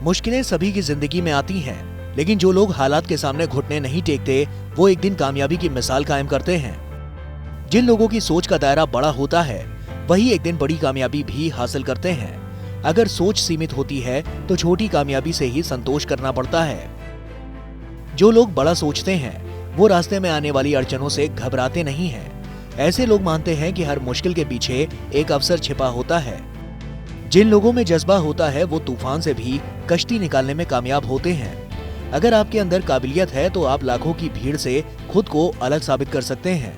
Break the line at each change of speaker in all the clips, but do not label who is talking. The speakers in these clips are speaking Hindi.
मुश्किलें सभी की जिंदगी में आती हैं, लेकिन जो लोग हालात के सामने घुटने नहीं टेकते वो एक दिन कामयाबी की मिसाल कायम करते हैं। जिन लोगों की सोच का दायरा बड़ा होता है वही एक दिन बड़ी कामयाबी भी हासिल करते हैं। अगर सोच सीमित होती है तो छोटी कामयाबी से ही संतोष करना पड़ता है। जो लोग बड़ा सोचते हैं वो रास्ते में आने वाली अड़चनों से घबराते नहीं हैं। ऐसे लोग मानते हैं कि हर मुश्किल के पीछे एक अवसर छिपा होता है। जिन लोगों में जज्बा होता है वो तूफान से भी कश्ती निकालने में कामयाब होते हैं। अगर आपके अंदर काबिलियत है तो आप लाखों की भीड़ से खुद को अलग साबित कर सकते हैं।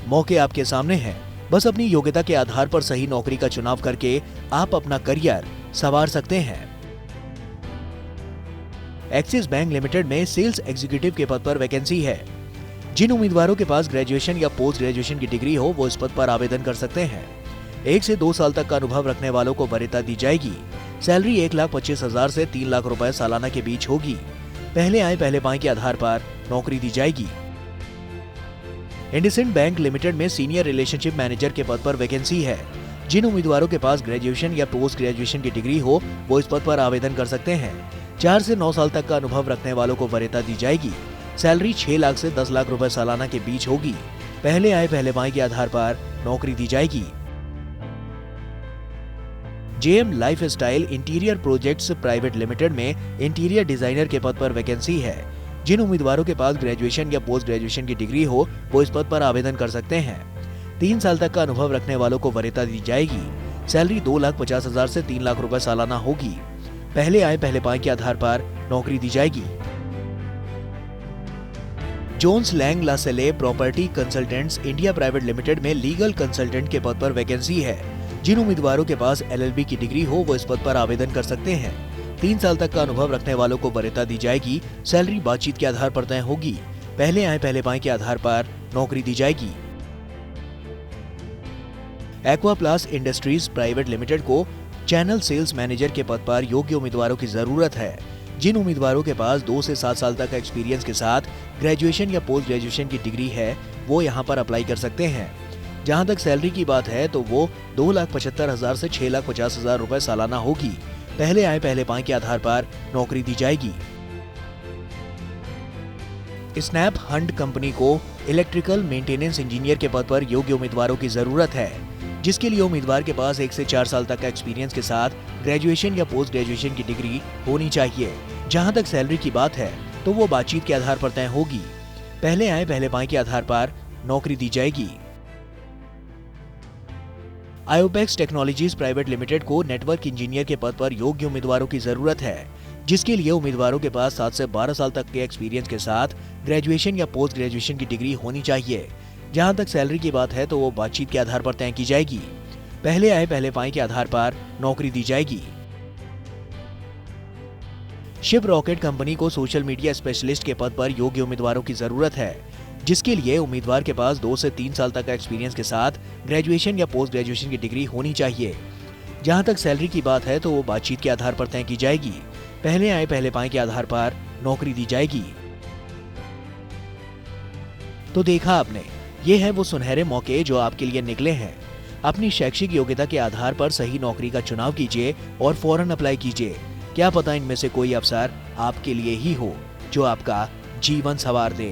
मौके आपके सामने हैं, बस अपनी योग्यता के आधार पर सही नौकरी का चुनाव करके आप अपना करियर संवार सकते हैं। एक्सिस बैंक लिमिटेड में सेल्स एग्जीक्यूटिव के पद पर वैकेंसी है। जिन उम्मीदवारों के पास ग्रेजुएशन या पोस्ट ग्रेजुएशन की डिग्री हो वो इस पद पर आवेदन कर सकते हैं। 1 से 2 साल तक का अनुभव रखने वालों को वरीयता दी जाएगी। सैलरी 1,25,000 से 3 लाख रुपए सालाना के बीच होगी। पहले आए पहले पाए के आधार पर नौकरी दी जाएगी। इंडसइंड बैंक लिमिटेड में सीनियर रिलेशनशिप मैनेजर के पद पर वैकेंसी है। जिन उम्मीदवारों के पास ग्रेजुएशन या पोस्ट ग्रेजुएशन की डिग्री हो वो इस पद पर आवेदन कर सकते हैं। 4 से 9 साल तक का अनुभव रखने वालों को वरीयता दी जाएगी। सैलरी 6 लाख से 10 लाख रुपए सालाना के बीच होगी। पहले आए पहले पाए के आधार पर नौकरी दी जाएगी। JM lifestyle interior projects private limited में इंटीरियर डिजाइनर के पद पर वैकेंसी है। जिन उम्मीदवारों के पास ग्रेजुएशन या पोस्ट ग्रेजुएशन की डिग्री हो वो इस पद पर आवेदन कर सकते हैं। 3 साल तक का अनुभव रखने वालों को वरीयता दी जाएगी। सैलरी 2,50,000 से 3 लाख रुपए सालाना होगी। पहले आए पहले पाए के आधार पर नौकरी दी जाएगी। Jones Lang LaSalle property consultants India private limited में लीगल कंसल्टेंट के पद पर वैकेंसी है। जिन उम्मीदवारों के पास एलएलबी की डिग्री हो वो इस पद पर आवेदन कर सकते हैं। 3 साल तक का अनुभव रखने वालों को वरीयता दी जाएगी। सैलरी बातचीत के आधार पर तय होगी। पहले आए पहले पाए के आधार पर नौकरी दी जाएगी। एक्वाप्लास इंडस्ट्रीज प्राइवेट लिमिटेड को चैनल सेल्स मैनेजर के पद पर योग्य उम्मीदवारों की जरूरत है। जिन उम्मीदवारों के पास 2 से 7 साल तक का एक्सपीरियंस के साथ ग्रेजुएशन या पोस्ट ग्रेजुएशन की डिग्री है वो यहाँ पर अप्लाई कर सकते हैं। जहाँ तक सैलरी की बात है तो वो 2,75,000 से 6,50,000 रुपए सालाना होगी। पहले आए पहले पाए के आधार पर नौकरी दी जाएगी। स्नैप हंट कंपनी को इलेक्ट्रिकल मेंटेनेंस इंजीनियर के पद पर योग्य उम्मीदवारों की जरूरत है, जिसके लिए उम्मीदवार के पास 1 से 4 साल तक का एक्सपीरियंस के साथ ग्रेजुएशन या पोस्ट ग्रेजुएशन की डिग्री होनी चाहिए। जहां तक सैलरी की बात है तो वो बातचीत के आधार पर तय होगी। पहले आए पहले पाए के आधार पर नौकरी दी जाएगी। आयोपेक्स टेक्नोलॉजीज प्राइवेट लिमिटेड को नेटवर्क इंजीनियर के पद पर योग्य उम्मीदवारों की जरूरत है, जिसके लिए उम्मीदवारों के पास 7 से 12 साल तक के एक्सपीरियंस के साथ ग्रेजुएशन या पोस्ट ग्रेजुएशन की डिग्री होनी चाहिए। जहां तक सैलरी की बात है तो वो बातचीत के आधार पर तय की जाएगी। पहले आए पहले पाए के आधार पर नौकरी दी जाएगी। शिप रॉकेट कंपनी को सोशल मीडिया स्पेशलिस्ट के पद पर योग्य उम्मीदवारों की जरूरत है, जिसके लिए उम्मीदवार के पास 2 से 3 साल तक का एक्सपीरियंस के साथ ग्रेजुएशन या पोस्ट ग्रेजुएशन की डिग्री होनी चाहिए। जहां तक सैलरी की बात है तो वो बातचीत के आधार पर तय की जाएगी। पहले आए पहले पाए के आधार पर नौकरी दी जाएगी। तो देखा आपने, ये है वो सुनहरे मौके जो आपके लिए निकले हैं। अपनी शैक्षिक योग्यता के आधार पर सही नौकरी का चुनाव कीजिए और फौरन अप्लाई कीजिए। क्या पता इनमें से कोई अवसर आपके लिए ही हो जो आपका जीवन संवार दे।